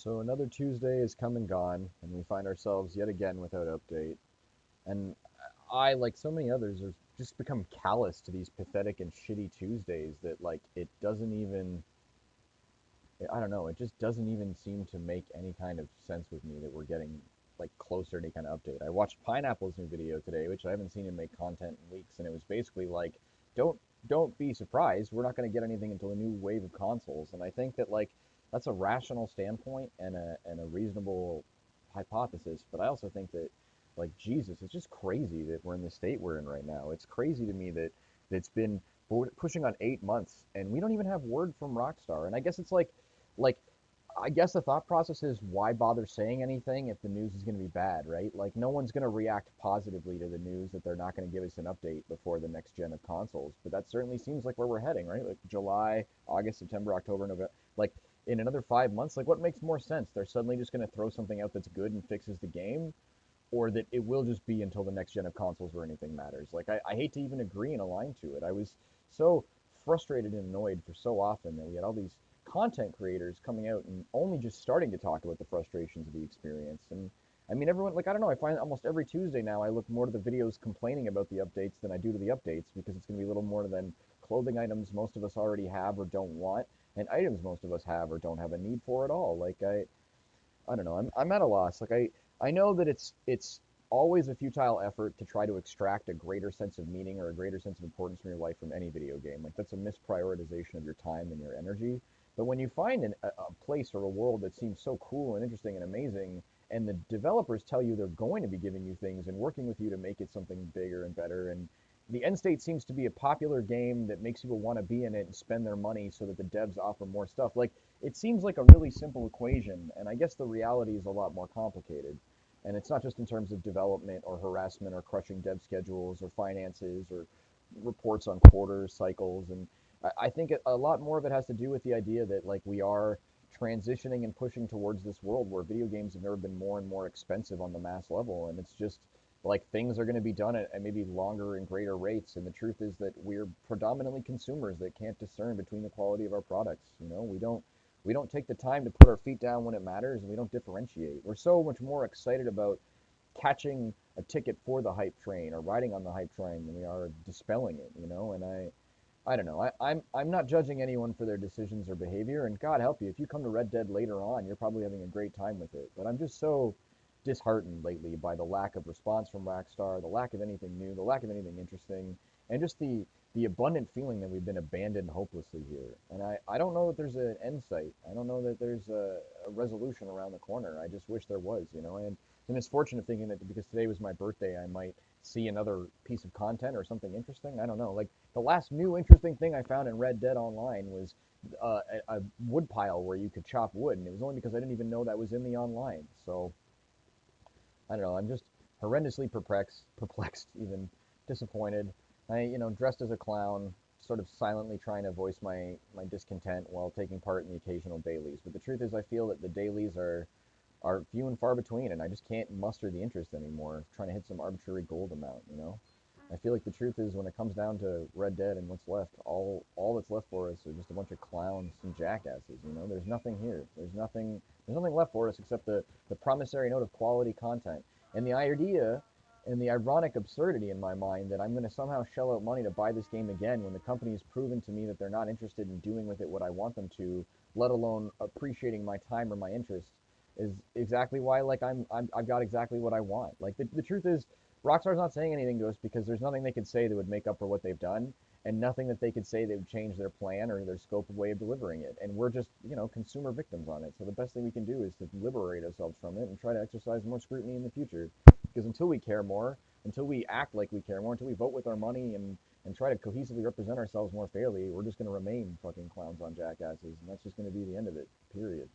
So another Tuesday is come and gone, and we find ourselves yet again without update. And I, like so many others, have just become callous to these pathetic and shitty Tuesdays that, like, it doesn't even, I don't know, it just doesn't even seem to make any kind of sense with me that we're getting, like, closer to any kind of update. I watched Pineapple's new video today, which I haven't seen him make content in weeks, and it was basically like, don't don't be surprised, we're not going to get anything until a new wave of consoles. And I think that, like, that's a rational standpoint and a reasonable hypothesis, but I also think that, like, Jesus, it's just crazy that we're in the state we're in right now. It's crazy to me that it's been pushing on 8 months and we don't even have word from Rockstar. And I guess it's like I guess the thought process is, why bother saying anything if the news is going to be bad, right? Like, no one's going to react positively to the news that they're not going to give us an update before the next gen of consoles. But that certainly seems like where we're heading, right? Like July, August, September, October, November. Like, in another 5 months, like, what makes more sense? They're suddenly just going to throw something out that's good and fixes the game, or that it will just be until the next gen of consoles where anything matters. Like, I hate to even agree and align to it. I was so frustrated and annoyed for so often that we had all these content creators coming out and only just starting to talk about the frustrations of the experience. And I mean, everyone, like, I don't know, I find almost every Tuesday now I look more to the videos complaining about the updates than I do to the updates, because it's going to be a little more than clothing items most of us already have or don't want, and items most of us have or don't have a need for at all. Like, I don't know. I'm at a loss. Like, I know that it's always a futile effort to try to extract a greater sense of meaning or a greater sense of importance from your life from any video game. Like, that's a misprioritization of your time and your energy. But when you find a place or a world that seems so cool and interesting and amazing, and the developers tell you they're going to be giving you things and working with you to make it something bigger and better, and the end state seems to be a popular game that makes people want to be in it and spend their money so that the devs offer more stuff. Like, it seems like a really simple equation, and I guess the reality is a lot more complicated. And it's not just in terms of development or harassment or crushing dev schedules or finances or reports on quarters, cycles. And I think a lot more of it has to do with the idea that, like, we are transitioning and pushing towards this world where video games have never been more and more expensive on the mass level. And it's just like, things are going to be done at maybe longer and greater rates. And the truth is that we're predominantly consumers that can't discern between the quality of our products. You know, we don't take the time to put our feet down when it matters, and we don't differentiate. We're so much more excited about catching a ticket for the hype train or riding on the hype train than we are dispelling it, you know? And I don't know. I'm not judging anyone for their decisions or behavior, and God help you, if you come to Red Dead later on, you're probably having a great time with it. But I'm just so disheartened lately by the lack of response from Rockstar, the lack of anything new, the lack of anything interesting, and just the abundant feeling that we've been abandoned hopelessly here. And I don't know that there's an end sight. I don't know that there's a resolution around the corner. I just wish there was, you know. And the misfortune of thinking that because today was my birthday, I might see another piece of content or something interesting. I don't know. Like, the last new interesting thing I found in Red Dead Online was a wood pile where you could chop wood, and it was only because I didn't even know that was in the online. So I don't know. I'm just horrendously perplexed, even disappointed. Dressed as a clown, sort of silently trying to voice my discontent while taking part in the occasional dailies. But the truth is, I feel that the dailies are few and far between, and I just can't muster the interest anymore, trying to hit some arbitrary gold amount, you know? I feel like the truth is, when it comes down to Red Dead and what's left, all that's left for us are just a bunch of clowns and jackasses, you know? There's nothing here. There's nothing left for us except the promissory note of quality content. And the idea and the ironic absurdity in my mind that I'm going to somehow shell out money to buy this game again when the company has proven to me that they're not interested in doing with it what I want them to, let alone appreciating my time or my interest, is exactly why, like, I've got exactly what I want. Like, the truth is, Rockstar's not saying anything to us because there's nothing they could say that would make up for what they've done, and nothing that they could say that would change their plan or their scope of way of delivering it. And we're just, consumer victims on it. So the best thing we can do is to liberate ourselves from it and try to exercise more scrutiny in the future. Because until we care more, until we act like we care more, until we vote with our money and try to cohesively represent ourselves more fairly, we're just going to remain fucking clowns on jackasses, and that's just going to be the end of it, period.